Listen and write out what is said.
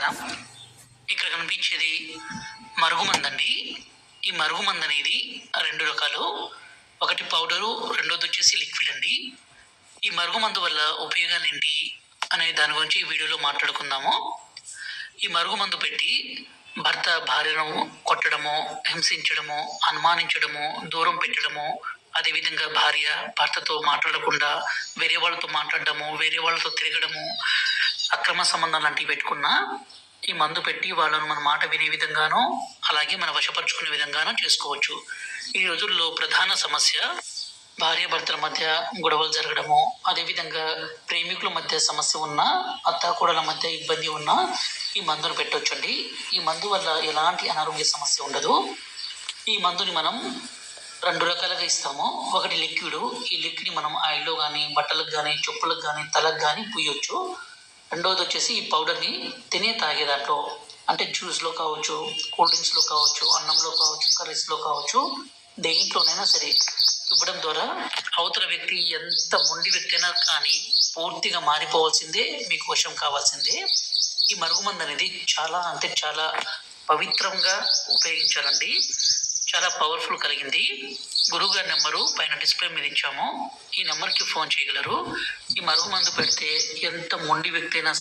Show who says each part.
Speaker 1: నమస్కారం. ఇక్కడ కనిపించేది మరుగుమందు అండి. ఈ మరుగుమందు అనేది 2 రకాలు. ఒకటి పౌడరు, రెండోది వచ్చేసి లిక్విడ్ అండి. ఈ మరుగుమందు వల్ల ఉపయోగాలు ఏంటి అనే దాని గురించి ఈ వీడియోలో మాట్లాడుకుందాము. ఈ మరుగుమందు పెట్టి భర్త భార్యను కొట్టడము, హింసించడము, అనుమానించడము, దూరం పెట్టడము, అదేవిధంగా భార్య భర్తతో మాట్లాడకుండా వేరే వాళ్ళతో మాట్లాడడము, వేరే వాళ్ళతో తిరగడము, అక్రమ సంబంధం లాంటివి పెట్టుకున్నా ఈ మందు పెట్టి వాళ్ళను మన మాట వినే విధంగానో, అలాగే మన వశపరుచుకునే విధంగానో చేసుకోవచ్చు. ఈ రోజుల్లో ప్రధాన సమస్య భార్యాభర్తల మధ్య గొడవలు జరగడము, అదేవిధంగా ప్రేమికుల మధ్య సమస్య ఉన్నా, అత్తాకోడల మధ్య ఇబ్బంది ఉన్నా ఈ మందును పెట్టొచ్చండి. ఈ మందు వల్ల ఎలాంటి అనారోగ్య సమస్య ఉండదు. ఈ మందుని మనం 2 రకాలుగా ఇస్తాము. ఒకటి లిక్విడ్. ఈ లిక్విడ్ మనం ఆయిల్లో కానీ, బట్టలకు కానీ, చెప్పులకు కానీ, తలకు కానీ పూయొచ్చు. రెండవది వచ్చేసి ఈ పౌడర్ని తాగే దాంట్లో, అంటే జ్యూస్లో కావచ్చు, కూల్ డ్రింక్స్లో కావచ్చు, అన్నంలో కావచ్చు, కర్రీస్లో కావచ్చు, దేంట్లోనైనా సరే ఇవ్వడం ద్వారా అవతల వ్యక్తి ఎంత మొండి వ్యక్తి అయినా కానీ పూర్తిగా మారిపోవాల్సిందే, మీకు వశం కావాల్సిందే. ఈ మరుగుమందు అనేది చాలా పవిత్రంగా ఉపయోగించాలండి. చాలా పవర్ఫుల్ కలిగింది. గురువుగారి నెంబరు పైన డిస్ప్లే మీద ఇచ్చాము. ఈ నెంబర్కి ఫోన్ చేయగలరు. ఈ మరుగుమందు పెడితే ఎంత మొండి వ్యక్తి అయినా